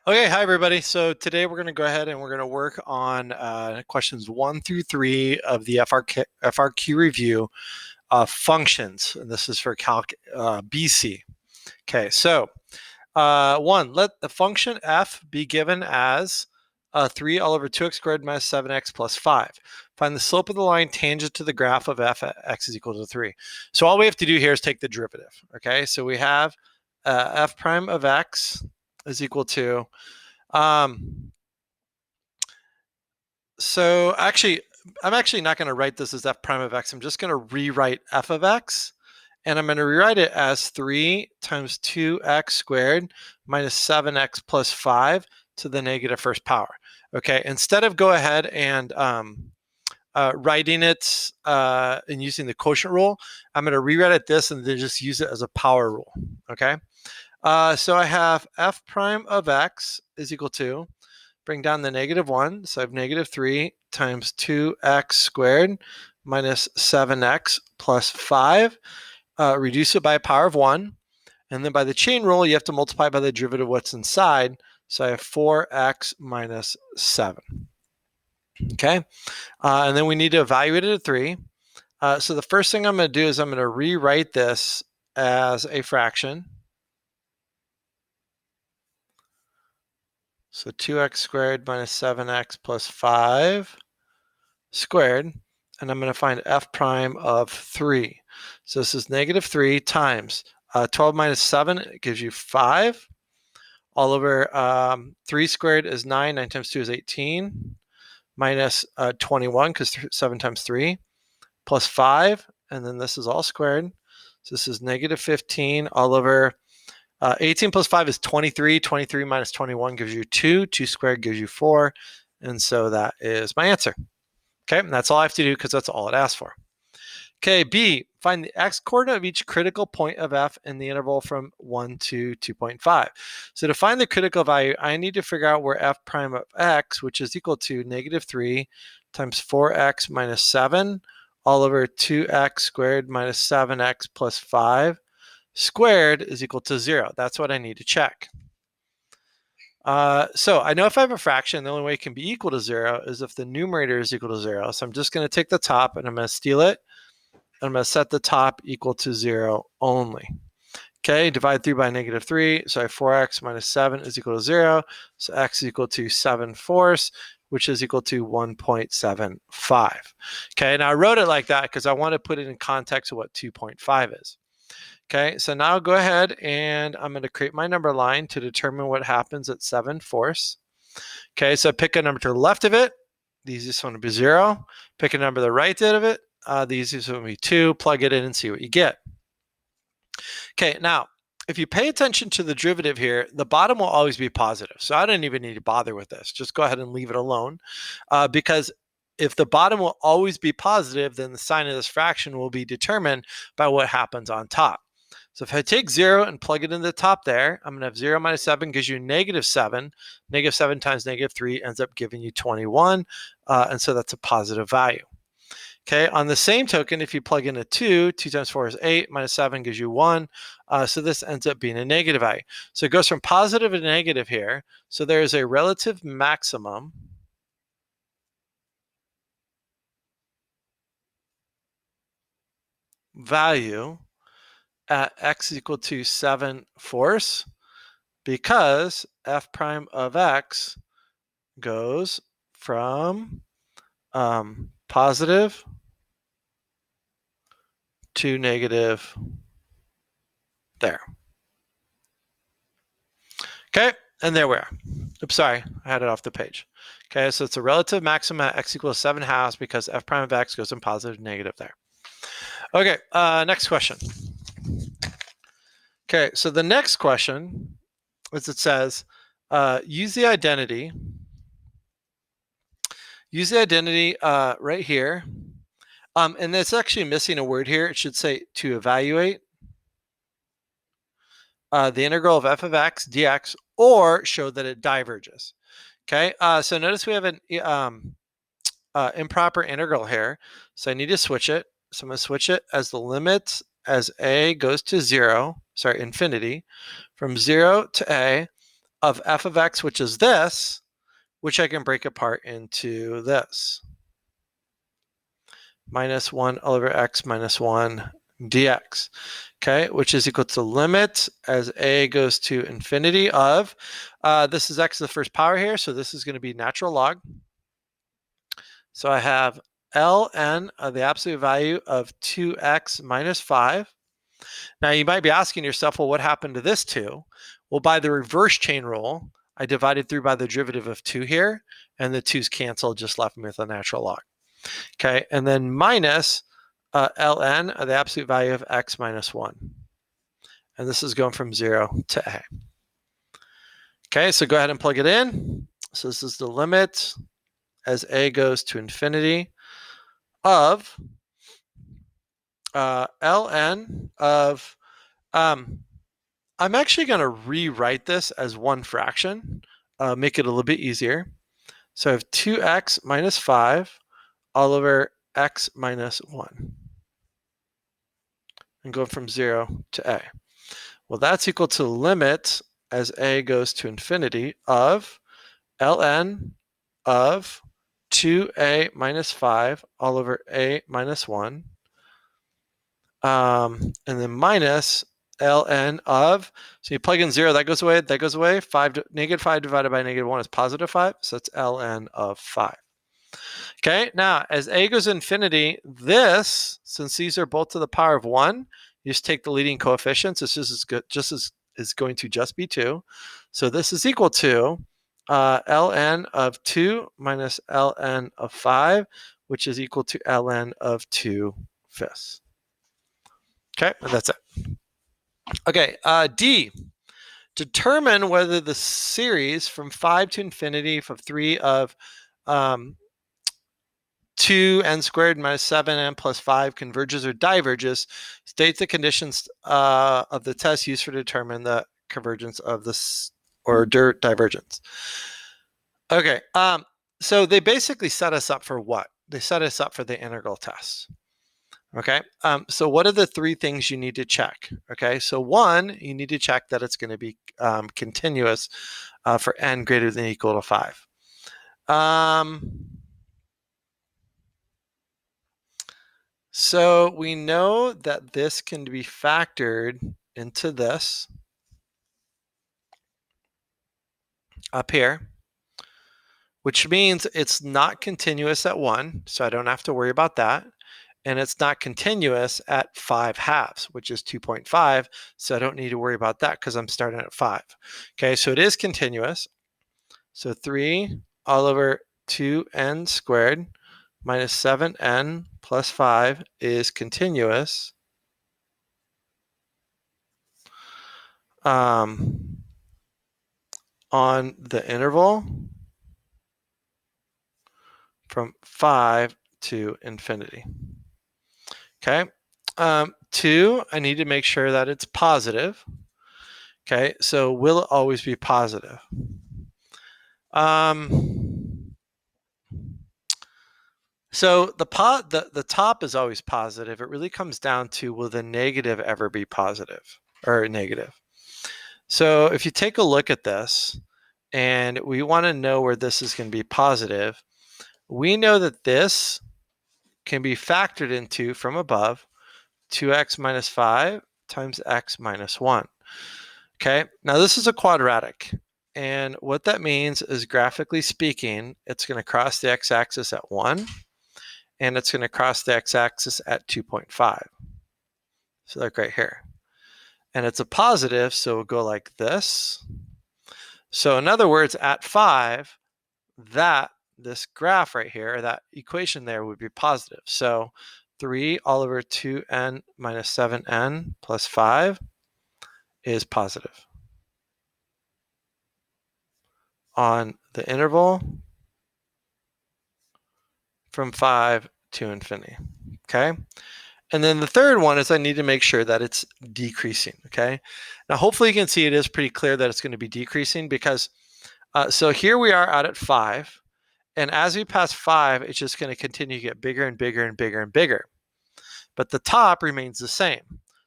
Okay, hi everybody. So today we're going to go ahead and we're going to work on questions 1 through 3 of the FRQ review functions. And this is for Calc BC. Okay, so 1, let the function f be given as 3 all over 2x squared minus 7x plus 5. Find the slope of the line tangent to the graph of f at x is equal to 3. So all we have to do here is take the derivative. Okay, so we have f prime of x is equal to so actually, I'm actually not going to write this as f prime of x. I'm just going to rewrite f of x, and I'm going to rewrite it as 3 times 2x squared minus 7x plus 5 to the negative first power. Okay, instead of go ahead and writing it and using the quotient rule, I'm going to rewrite it this and then just use it as a power rule. Okay, so I have f prime of x is equal to, bring down the -1, so I have -3 times 2x squared minus 7x plus 5. Reduce it by a power of 1. And then by the chain rule, you have to multiply by the derivative of what's inside. So I have 4x minus 7. Okay, and then we need to evaluate it at 3. So the first thing I'm going to do is I'm going to rewrite this as a fraction. So 2x squared minus 7x plus 5 squared, and I'm going to find f prime of 3. So this is -3 times 12 minus 7 gives you 5. All over 3 squared is 9. 9 times 2 is 18. Minus 21, because 7 times 3, plus 5. And then this is all squared. So this is -15 all over 18 plus 5 is 23. 23 minus 21 gives you 2. 2 squared gives you 4. And so that is my answer. Okay, and that's all I have to do because that's all it asks for. Okay, B, find the x-coordinate of each critical point of f in the interval from 1 to 2.5. So to find the critical value, I need to figure out where f prime of x, which is equal to -3 times 4x minus 7 all over 2x squared minus 7x plus 5 squared is equal to 0. That's what I need to check. So I know if I have a fraction, the only way it can be equal to 0 is if the numerator is equal to 0. So I'm just going to take the top and I'm going to steal it. And I'm going to set the top equal to 0 only. Okay, divide 3 by -3. So I have 4x minus 7 is equal to 0. So x is equal to 7/4, which is equal to 1.75. Okay, now I wrote it like that because I want to put it in context of what 2.5 is. Okay, so now I'll go ahead and I'm going to create my number line to determine what happens at 7/4. Okay, so pick a number to the left of it. The easiest one would be 0. Pick a number to the right of it. The easiest one would be 2. Plug it in and see what you get. Okay, now, if you pay attention to the derivative here, the bottom will always be positive. So I don't even need to bother with this. Just go ahead and leave it alone. Because if the bottom will always be positive, then the sign of this fraction will be determined by what happens on top. So if I take 0 and plug it in the top there, I'm going to have 0 minus 7 gives you -7. -7 times -3 ends up giving you 21. And so that's a positive value. Okay, on the same token, if you plug in a 2, 2 times 4 is 8, minus 7 gives you 1. So this ends up being a negative value. So it goes from positive to negative here. So there is a relative maximum value at x equal to 7/4 because f prime of x goes from positive to negative there. Okay, and there we are. Oops, sorry, I had it off the page. Okay, so it's a relative maximum at x equals 7/2 because f prime of x goes from positive to negative there. Okay, next question. Okay, so the next question is it says, use the identity right here. And it's actually missing a word here. It should say to evaluate the integral of f of x dx or show that it diverges. Okay, so notice we have an improper integral here. So I need to switch it. So I'm going to switch it as the limit as a goes to 0, sorry, infinity, from 0 to a, of f of x, which is this, which I can break apart into this. Minus 1 all over x minus 1 dx, okay, which is equal to limit as a goes to infinity of, this is x to the first power here, so this is going to be natural log. So I have ln of the absolute value of 2x minus 5. Now you might be asking yourself, well, what happened to this 2? Well, by the reverse chain rule, I divided through by the derivative of 2 here, and the 2's canceled, just left me with a natural log. Okay, and then minus ln of the absolute value of x minus 1. And this is going from 0 to a. Okay, so go ahead and plug it in. So this is the limit as a goes to infinity of ln of, I'm actually going to rewrite this as one fraction, make it a little bit easier. So I have 2x minus 5 all over x minus 1. And go from 0 to a. Well, that's equal to limit as a goes to infinity of ln of 2a minus 5 all over a minus 1. And then minus ln of, so you plug in 0, that goes away, negative 5 divided by negative 1 is positive 5, so it's ln of 5. Okay, now as a goes to infinity, this, since these are both to the power of 1, you just take the leading coefficients. It's is going to just be 2. So this is equal to ln of 2 minus ln of 5, which is equal to ln of 2/5. Okay, and that's it. Okay, D. Determine whether the series from 5 to infinity of 3 of 2n squared minus 7n plus 5 converges or diverges. State the conditions of the test used for determine the convergence of this or divergence. Okay, so they basically set us up for what? They set us up for the integral test. Okay, so what are the 3 things you need to check? Okay, so 1, you need to check that it's going to be continuous for n greater than or equal to 5. So we know that this can be factored into this up here, which means it's not continuous at 1, so I don't have to worry about that. And it's not continuous at 5/2, which is 2.5, so I don't need to worry about that because I'm starting at 5. Okay, so it is continuous. So 3 all over 2n squared minus 7n plus 5 is continuous. On the interval from 5 to infinity. Okay. 2, I need to make sure that it's positive. Okay, so will it always be positive? So the top is always positive. It really comes down to, will the negative ever be positive or negative? So if you take a look at this, and we want to know where this is going to be positive, we know that this can be factored into from above 2x minus 5 times x minus 1. Okay, now this is a quadratic. And what that means is, graphically speaking, it's going to cross the x-axis at 1, and it's going to cross the x-axis at 2.5. So look right here. And it's a positive, so we'll go like this. So in other words, at 5, this graph right here, that equation there would be positive. So 3 all over 2n minus 7n plus 5 is positive on the interval from 5 to infinity. Okay. And then the third one is, I need to make sure that it's decreasing. Okay. Now, hopefully you can see it is pretty clear that it's going to be decreasing, because so here we are out at 5. And as we pass 5, it's just going to continue to get bigger and bigger and bigger and bigger. But the top remains the same.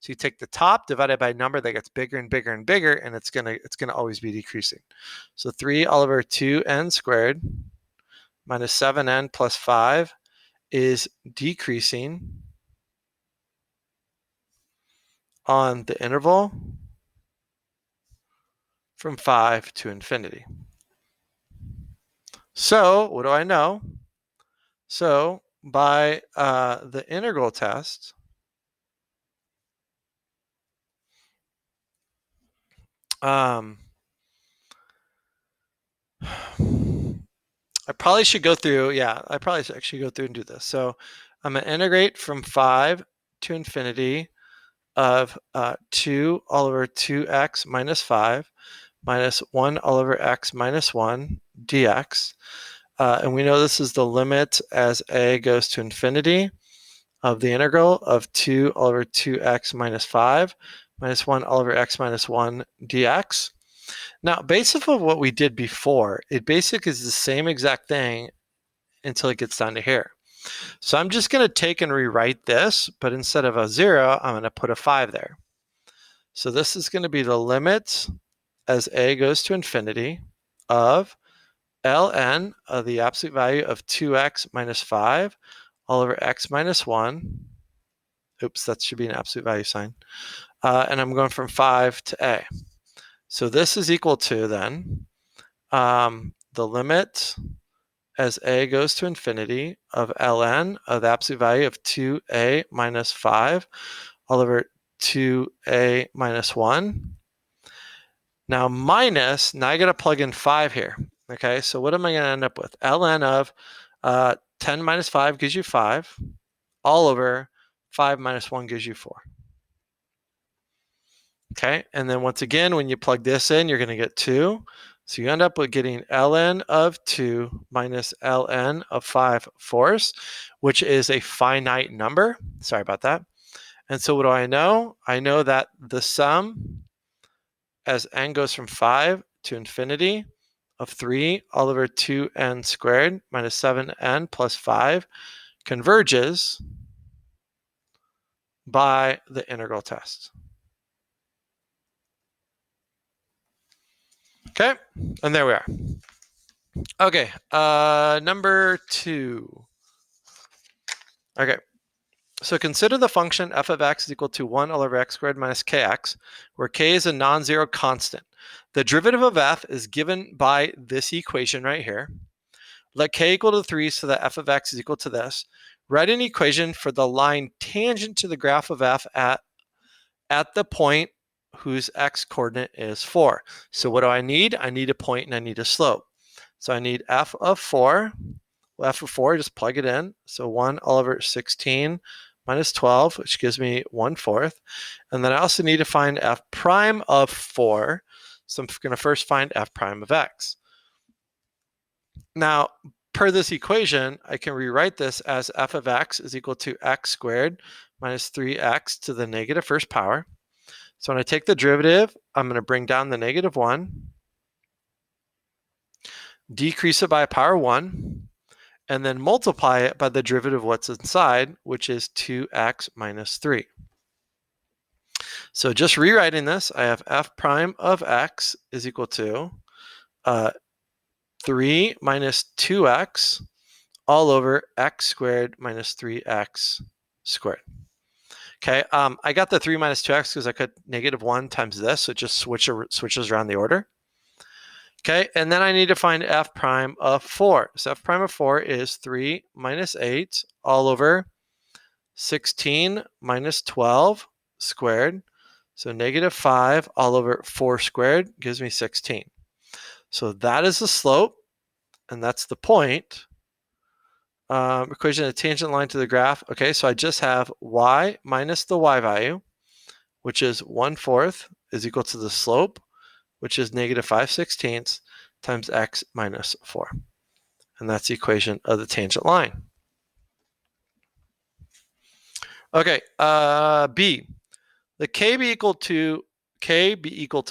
So you take the top divided by a number that gets bigger and bigger and bigger, and it's gonna always be decreasing. So 3 all over 2n squared minus 7n plus 5 is decreasing on the interval from 5 to infinity. So what do I know? So by the integral test, I probably should go through, I probably should actually go through and do this. So I'm going to integrate from 5 to infinity of 2 all over 2x minus 5 minus 1 all over x minus 1 dx. And we know this is the limit as a goes to infinity of the integral of 2 all over 2x minus 5 minus 1 all over x minus 1 dx. Now, based off of what we did before, it basically is the same exact thing until it gets down to here. So I'm just going to take and rewrite this, but instead of a 0, I'm going to put a 5 there. So this is going to be the limit as a goes to infinity of ln of the absolute value of 2x minus 5 all over x minus 1. Oops, that should be an absolute value sign. And I'm going from 5 to a. So this is equal to then the limit as a goes to infinity of ln of the absolute value of 2a minus 5 all over 2a minus 1. Now now I got to plug in 5 here. Okay, so what am I going to end up with? ln of 10 minus 5 gives you 5 all over 5 minus 1 gives you 4. Okay, and then once again, when you plug this in, you're going to get 2. So you end up with getting ln of 2 minus ln of 5 fourths, which is a finite number. Sorry about that. And so what do I know? I know that the sum as n goes from 5 to infinity of 3 all over 2n squared minus 7n plus 5 converges by the integral test. Okay, and there we are. Okay, number 2. Okay, so consider the function f of x is equal to 1 all over x squared minus kx, where k is a non-zero constant. The derivative of f is given by this equation right here. Let k equal to 3 so that f of x is equal to this. Write an equation for the line tangent to the graph of f at the point whose x coordinate is 4. So what do I need? I need a point and I need a slope. So I need f of 4. Well, f of 4, just plug it in. So 1 all over 16 minus 12, which gives me 1/4. And then I also need to find f prime of 4. So I'm going to first find f prime of x. Now, per this equation, I can rewrite this as f of x is equal to x squared minus 3x to the negative first power. So when I take the derivative, I'm going to bring down the negative 1, decrease it by power 1, and then multiply it by the derivative of what's inside, which is 2x minus 3. So just rewriting this, I have f prime of x is equal to 3 minus 2x all over x squared minus 3x squared. Okay, I got the 3 minus 2x because I could negative 1 times this, so it just switches around the order. Okay, and then I need to find f prime of 4. So f prime of 4 is 3 minus 8 all over 16 minus 12 squared. So negative 5 all over 4 squared gives me 16. So that is the slope, and that's the point. Equation of the tangent line to the graph. Okay, so I just have y minus the y value, which is 1/4, is equal to the slope, which is negative 5/16 times x minus 4. And that's the equation of the tangent line. Okay, B. Let k be equal to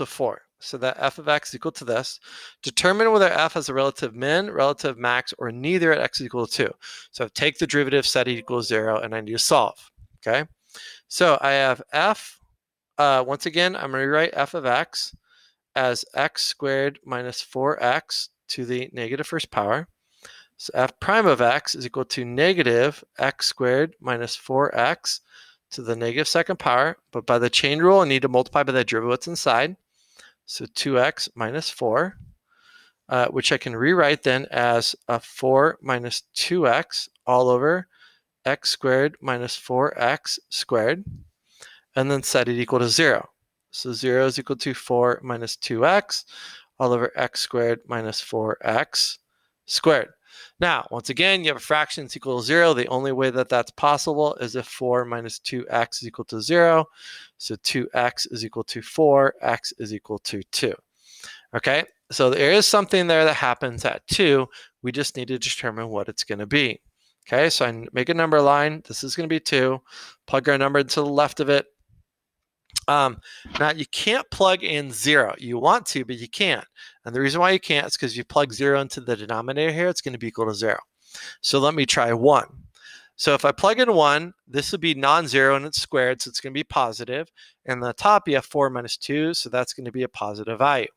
4. So that f of x is equal to this. Determine whether f has a relative min, relative max, or neither at x is equal to 2. So I take the derivative, set it equals 0, and I need to solve. Okay. So I have f, once again, I'm going to rewrite f of x as x squared minus 4x to the negative first power. So f prime of x is equal to negative x squared minus 4x to the negative second power. But by the chain rule, I need to multiply by the derivative what's inside. So 2x minus 4, which I can rewrite then as 4 minus 2x all over x squared minus 4x squared, and then set it equal to 0. So 0 is equal to 4 minus 2x all over x squared minus 4x squared. Now, once again, you have a fraction that's equal to 0. The only way that that's possible is if 4 minus 2x is equal to 0. So 2x is equal to 4, x is equal to 2. Okay, so there is something there that happens at 2. We just need to determine what it's going to be. Okay, so I make a number line. This is going to be 2. Plug our number to the left of it. Now, you can't plug in 0. You want to, but you can't. And the reason why you can't is because you plug 0 into the denominator here, it's going to be equal to 0. So let me try 1. So if I plug in 1, this would be non-zero and it's squared, so it's going to be positive. And on the top, you have 4 minus 2, so that's going to be a positive value.